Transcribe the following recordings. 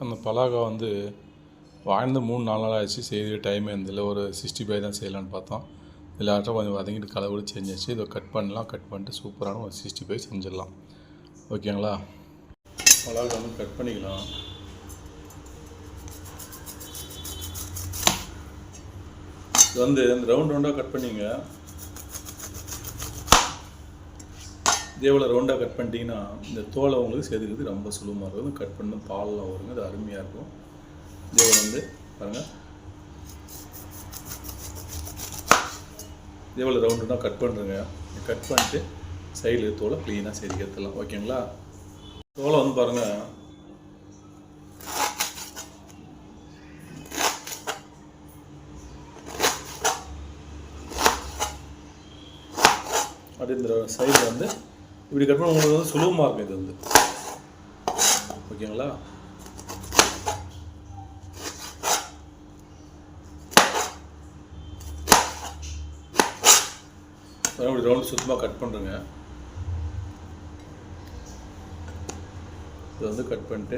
அந்த பலாகா வந்து வாழ்ந்து 3-4 நாள் ஆச்சு. செய்ய டைம் இருந்ததில்ல. ஒரு 65 தான் செய்யலான்னு பார்த்தோம். எல்லாட்டும் கொஞ்சம் வதங்கிட்டு கலவுடு செஞ்சிச்சு. இதை கட் பண்ணலாம். கட் பண்ணிட்டு சூப்பரான ஒரு 65 செஞ்சிடலாம். ஓகேங்களா? பலாகா வந்து கட் பண்ணிக்கலாம். இது வந்து இந்த ரவுண்டாக கட் பண்ணிங்க. இதே போல் ரவுண்டாக கட் பண்ணிட்டீங்கன்னா இந்த தோலை உங்களுக்கு செதுக்கிறது ரொம்ப சுலபமாக இருக்கும். கட் பண்ண பாலெலாம் வருங்க, அது அருமையாக இருக்கும். இதே போல் வந்து பாருங்கள், இதே போல் ரவுண்டாக கட் பண்ணுறேங்க. கட் பண்ணிட்டு சைடில் தோலை க்ளீனாக செதுக்கிறதுலாம். ஓகேங்களா? தோலை வந்து பாருங்கள், அப்படி இந்த சைடில் வந்து இப்படி கட் பண்ண உங்களுக்கு வந்து சுலபமாக இருக்கும். இது வந்து ஓகேங்களா? இப்படி ரவுண்டு சுத்தமாக கட் பண்ணுறேங்க. இது வந்து கட் பண்ணிட்டு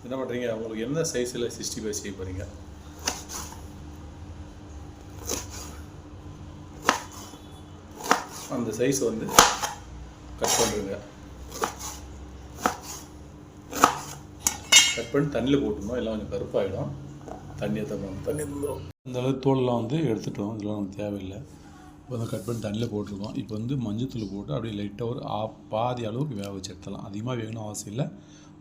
என்ன பண்ணுறீங்க, உங்களுக்கு என்ன சைஸில் 65 செய்ய போகிறீங்க. அந்த சைஸ் வந்து கட் பண்ணுறேங்க. கட் பண்ணி தண்ணியில் போட்டுருந்தோம், எல்லாம் கொஞ்சம் கருப்பாகிடும். தண்ணியை தண்ணி தந்துடும். இந்த அளவு தோலெலாம் வந்து எடுத்துட்டோம். இதெல்லாம் நமக்கு தேவையில்லை. இப்போ வந்து கட் பண்ணி தண்ணியில் போட்டிருக்கோம். இப்போ வந்து மஞ்சத்தூள் போட்டு அப்படியே லைட்டாக ஒரு பாதி அளவுக்கு வேக வச்சு எடுத்துடலாம். அதிகமாக வேகணும் அவசியம் இல்லை.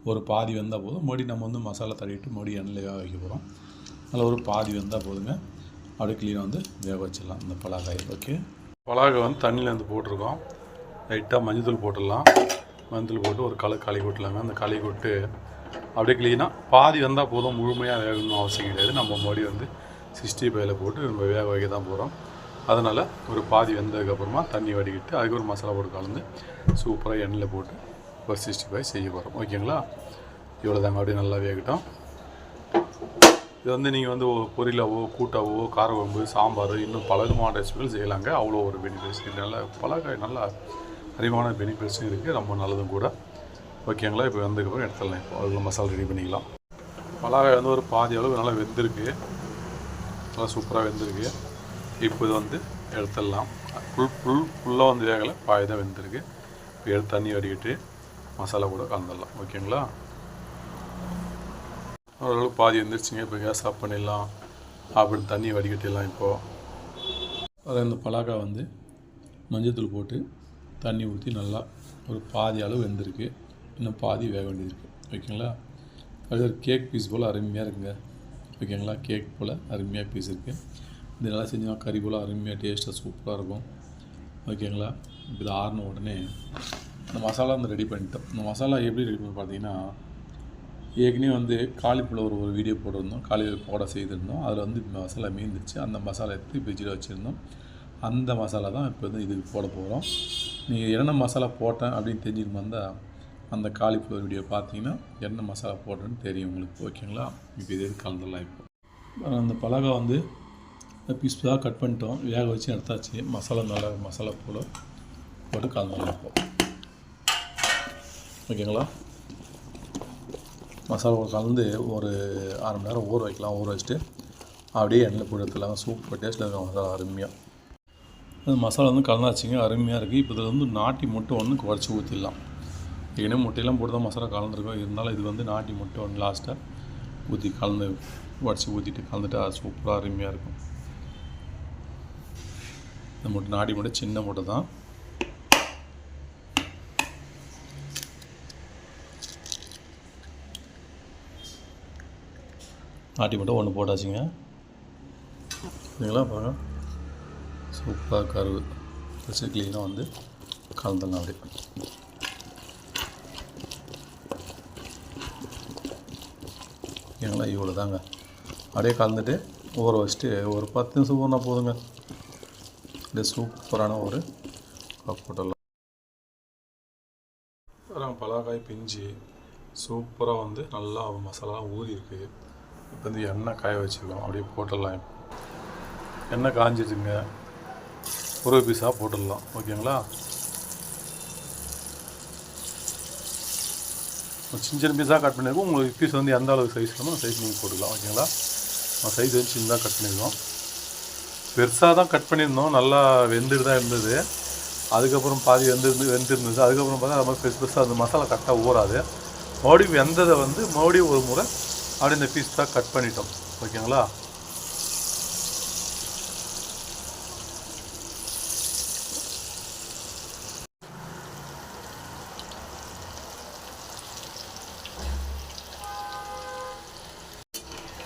ஒரு பாதி வெந்தால் போதும். மறுபடியும் நம்ம வந்து மசாலா தடவிட்டு மறுபடியும் எண்ணெயில் வேக வைக்க போகிறோம். அதில் ஒரு பாதி வெந்தால் போதுங்க. அப்படியே க்ளீனாக வந்து வேக வச்சிடலாம் இந்த பலாக்காய். ஓகே, பலாக்காய் வந்து தண்ணியில் வந்து போட்டிருக்கோம். லைட்டாக மஞ்சத்தூள் போட்டுடலாம். மஞ்சத்தூள் போட்டு ஒரு களி கொட்டலாங்க. அந்த களி கொட்டு அப்படியே க்ளீனாக பாதி வந்தால் போதும். முழுமையாக வேகணும்னு அவசியம் கிடையாது. நம்ம மறுபடியும் வந்து 65 போட்டு நம்ம வேக வைக்க தான் போகிறோம். அதனால் ஒரு பாதி வெந்ததுக்கப்புறமா தண்ணி வடிக்கிட்டு அதுக்கு ஒரு மசாலா போட்டு கலந்து சூப்பராக எண்ணெயில் போட்டு ஒரு 65 செய்ய போகிறோம். ஓகேங்களா? இவ்வளோ தாங்க. அப்படியே நல்லா வேகட்டும். இது வந்து நீங்கள் வந்து பொரியலாவோ கூட்டாவோ காரக்குழம்பு சாம்பார் இன்னும் பல விதமான ரெசிபிகள் செய்யலாங்க. அவ்வளோ ஒரு பெனிஃபிட்ஸ். இதனால் பலாக்காய் நல்லா அதிகமான பெனிஃபிட்ஸும் இருக்குது, ரொம்ப நல்லதும் கூட. ஓகேங்களா? இப்போ வந்ததுக்கப்புறம் எடுத்துடலாம். இப்போ அதுக்குள்ள மசாலா ரெடி பண்ணிக்கலாம். பலாக்காய் வந்து ஒரு பாதி அளவு நல்லா வெந்திருக்கு. நல்லா சூப்பராக வெந்திருக்கு. இப்போ இது வந்து எடுத்துடலாம். ஃபுல்லாக வந்து வேகலை, பாதி தான் வெந்திருக்கு. இப்போ எடுத்து தண்ணி வடிக்கிட்டு மசாலா கூட கலந்துடலாம். ஓகேங்களா? ஓரளவுக்கு பாதி வந்துருச்சுங்க. இப்போ கேஸ் ஆஃப் பண்ணிடலாம். அப்படி தண்ணி வடிகட்டிடலாம். இப்போது அதில் இந்த பலாக்காய் வந்து மஞ்சத்தூள் போட்டு தண்ணி ஊற்றி நல்லா ஒரு பாதி அளவு வெந்திருக்கு. இன்னும் பாதி வேக வேண்டியது இருக்குது. ஓகேங்களா? அது ஒரு கேக் பீஸ் போல் அருமையாக இருக்குங்க. ஓகேங்களா? கேக் போல் அருமையாக பீஸ் இருக்குது. இது நல்லா செஞ்சோன்னா கறி போல் அருமையாக டேஸ்ட்டாக சூப்பராக இருக்கும். ஓகேங்களா? இப்போ இது ஆறின உடனே இந்த மசாலா வந்து ரெடி பண்ணிட்டோம். இந்த மசாலா எப்படி ரெடி பண்ணி பார்த்தீங்கன்னா, ஏற்கனவே வந்து காலிஃப்ளவர் ஒரு வீடியோ போட்டிருந்தோம். காலிஃப்ளவர் போட செய்திருந்தோம். அதில் வந்து மசாலா மீந்துச்சு. அந்த மசாலா எடுத்து ஃப்ரிட்ஜில் வச்சுருந்தோம். அந்த மசாலா தான் இப்போ வந்து இதுக்கு போட போகிறோம். நீங்கள் என்னென்ன மசாலா போட்டேன் அப்படின்னு தெரிஞ்சுட்டு வந்தால் அந்த காலிஃப்ளவர் வீடியோ பார்த்தீங்கன்னா என்ன மசாலா போட்டேன்னு தெரியும் உங்களுக்கு. ஓகேங்களா? இப்போ இதே கலந்துடலாம். இப்போ அந்த பலாக்காய் வந்து பீஸ்ஃபுல்லாக கட் பண்ணிட்டோம். வேக வச்சு எடுத்தாச்சு. மசாலா நல்லா மசாலா போல் போட்டு கலந்துடலாம். இப்போ ஓகேங்களா? மசாலா கலந்து ஒரு 1/2 மணி நேரம் ஊற வைக்கலாம். ஊற வச்சுட்டு அப்படியே எண்ணெயில் போட்டு எடுத்துடலாம். சூப்பர் டேஸ்ட்டில் இருக்கும் மசாலா அருமையாக. அந்த மசாலா வந்து கலந்தாச்சுங்க, அருமையாக இருக்குது. இப்போ இதில் வந்து நாட்டி முட்டை ஒன்று குறைச்சி ஊற்றிடலாம். ஏன்னா முட்டையெல்லாம் போட்டு தான் மசாலா கலந்துருக்கோம். இருந்தாலும் இது வந்து நாட்டி முட்டை ஒன்று லாஸ்ட்டாக ஊற்றி கலந்து உடச்சி ஊற்றிட்டு கலந்துட்டு அது சூப்பராக அருமையாக இருக்கும். இந்த முட்டை நாட்டி முட்டை சின்ன முட்டை தான். நாட்டி முட்டை ஒன்று போட்டாச்சுங்க. சரிங்களா? பாருங்கள், சூப்பராக கருவு வச்சு க்ளீனாக வந்து கலந்துடலாம். அப்படியே ஓகேங்களா? இவ்வளோ தாங்க. அப்படியே கலந்துட்டு ஊற வச்சுட்டு ஒரு 10 நிமிஷம் ஊறினா போதுங்க. அப்படியே சூப்பரான ஒரு போட்டலாம். பலாக்காய் பிஞ்சு சூப்பராக வந்து நல்லா மசாலாலாம் ஊறி இருக்குது. இப்போ வந்து எண்ணெய் காய வச்சுருக்கோம். அப்படியே போட்டுடலாம். எண்ணெய் காஞ்சிடுச்சுங்க. ஒரு பீஸாக போட்டுடலாம். ஓகேங்களா? சின்ன சின்ன பீஸாக கட் பண்ணியிருக்கோம். உங்களுக்கு பீஸ் வந்து எந்த அளவுக்கு சைஸ் வேணுமோ அந்த சைஸ் நீங்கள் போட்டுக்கலாம். ஓகேங்களா? சைஸ் வந்து சின்னதாக கட் பண்ணியிருக்கோம். பெருசாக தான் கட் பண்ணியிருந்தோம். நல்லா வெந்துட்டு தான் இருந்தது. அதுக்கப்புறம் பாதி வெந்திருந்தது. அதுக்கப்புறம் பார்த்தா அது மாதிரி பெருசாக அந்த மசாலா கரெக்டாக ஊறாது. மறுபடியும் வெந்ததை வந்து மறுபடியும் ஒரு முறை அப்படி இந்த பீஸ் தான் கட் பண்ணிட்டோம். ஓகேங்களா?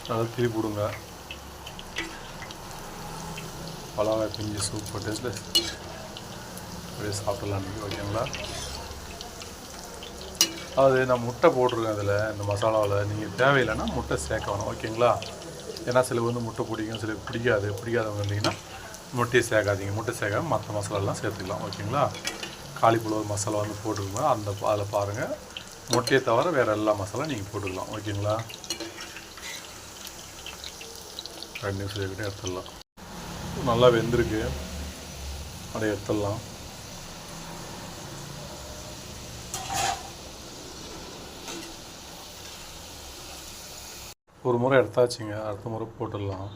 நல்லா திருப்பி விடுங்க. பலாவை பிஞ்சு சூப் போட்டு அப்படியே சாப்பிடலாம். ஓகேங்களா? அது நான் முட்டை போட்டிருக்கேன் அதில், இந்த மசாலாவில். நீங்கள் தேவையில்லைன்னா முட்டை சேர்க்க வேணும். ஓகேங்களா? ஏன்னா சில வந்து முட்டை பிடிக்கும், சில பிடிக்காதவங்க இருந்தீங்கன்னா முட்டையை சேர்க்காதீங்க. முட்டை சேர்க்காம மற்ற மசாலாலாம் சேர்த்துக்கலாம். ஓகேங்களா? காலிஃப்ளவர் மசாலா வந்து போட்டுருக்கோம், அதில் பாருங்கள். முட்டையை தவிர வேறு எல்லா மசாலா நீங்கள் போட்டுக்கலாம். ஓகேங்களா? 2 நிமிஷம் வச்சுக்கிட்டே எடுத்துடலாம். நல்லா வெந்திருக்கு, அப்படியே எடுத்துடலாம். ஒரு முறை எடுத்தாச்சுங்க, அடுத்த முறை போட்டுடலாம்.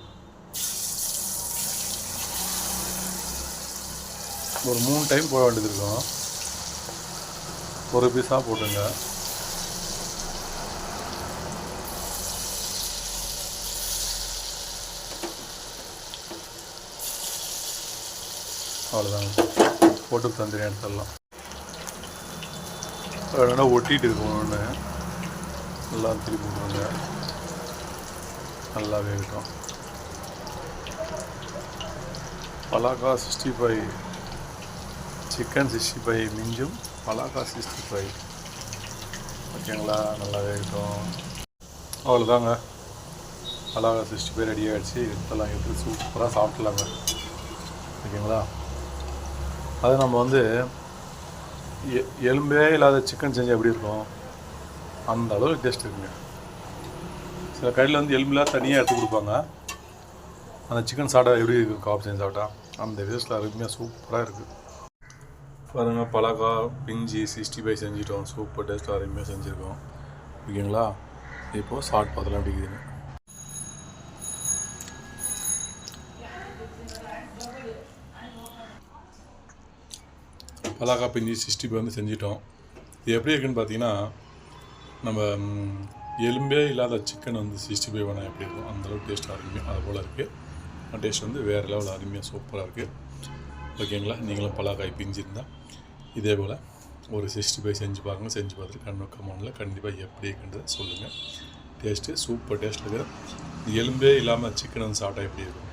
ஒரு 3 டைம் போட வேண்டியது இருக்கும். ஒரு பீஸாக போட்டுங்க. அவ்வளோதாங்க, போட்டு தந்திரி எடுத்துடலாம். வேணுன்னா ஒட்டிகிட்டு இருக்கும் ஒன்று, நல்லா திருப்பி போட்டுருங்க. நல்லா வேகட்டும். பலாக்கா 65, சிக்கன் 65 மிஞ்சும் பலாக்கா 65. ஓகேங்களா? நல்லா வேகட்டும். அவ்வளோதாங்க, பலாக்கா 65 ரெடி ஆகிடுச்சு. எடுத்துலாம், எடுத்து சூப்பராக சாப்பிட்லாங்க. ஓகேங்களா? அது நம்ம வந்து எலும்பே இல்லாத சிக்கன் செஞ்சால் எப்படி இருக்கும் அந்த அளவுக்கு டேஸ்ட் இருக்குங்க. சில கடையில் வந்து எலும்புலாம் தனியாக எடுத்து கொடுப்பாங்க. அந்த சிக்கன் சாப்பிட்டா எப்படி இருக்குது, காப் செஞ்சு சாப்பிட்டா அந்த டேஸ்ட்டில் அருமையாக சூப்பராக இருக்குது. பாருங்கள், பலாக்கா பிஞ்சி 65 செஞ்சிட்டோம். சூப்பர் டேஸ்ட்டில் அருமையாக செஞ்சுருக்கோம். ஓகேங்களா? இப்போது சாப்பிட்டு பார்த்தலாம் எப்படி இருக்குதுன்னு. பலாக்கா பிஞ்சி 65 வந்து செஞ்சிட்டோம். இது எப்படி இருக்குன்னு பார்த்தீங்கன்னா, நம்ம எலும்பே இல்லாத சிக்கன் வந்து 65 வேணால் எப்படி இருக்கும் அந்தளவுக்கு டேஸ்ட் அருமையாக அது போல் இருக்குது. டேஸ்ட் வந்து வேறு லெவலில் அருமையாக சூப்பராக இருக்குது. ஓகேங்களா? நீங்களும் பலாக்காய் பிஞ்சிருந்தால் இதே போல் ஒரு 65 செஞ்சு பாருங்கள். செஞ்சு பார்த்துட்டு கமெண்டில் கண்டிப்பாக எப்படி இருக்குன்றதை சொல்லுங்கள். டேஸ்ட்டு சூப்பர் டேஸ்ட் இருக்குது. எலும்பே இல்லாமல் சிக்கன் வந்து சாப்பிட்டா எப்படி இருக்கும்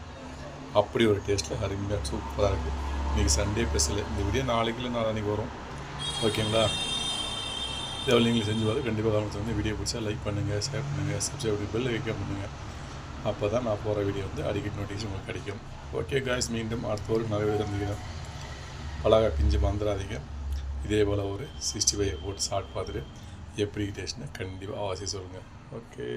அப்படி ஒரு டேஸ்ட்டில் அருமையாக சூப்பராக இருக்குது. இன்றைக்கி சண்டே ஸ்பெஷல். இந்த வீடியோ நாளைக்கு இல்லை நாளைக்கு வரும். ஓகேங்களா? இதை நீங்கள் செஞ்சு பார்த்து கண்டிப்பாக கவனத்தை வந்து வீடியோ பிடிச்சா லைக் பண்ணுங்கள், ஷேர் பண்ணுங்கள், சப்ஸ்கிரைப் பெல் வைக்க பண்ணுங்கள். அப்போ தான் நான் போகிற வீடியோ வந்து அடிக்கடி நோட்டிஃபிகேஷன் உங்களுக்கு கிடைக்கும். ஓகே காய்ஸ், மீண்டும் அடுத்த ஒரு நிறைய வீடியோ சந்திக்கிறேன். பலாக்காய் பிஞ்சு மறந்துடாதீங்க. இதே போல் ஒரு 65 போட்டு சாப்பிட்டு பார்த்துட்டு எப்படி டேஸ்ட்னு கண்டிப்பாக அவசியம் சொல்லுங்கள். ஓகே.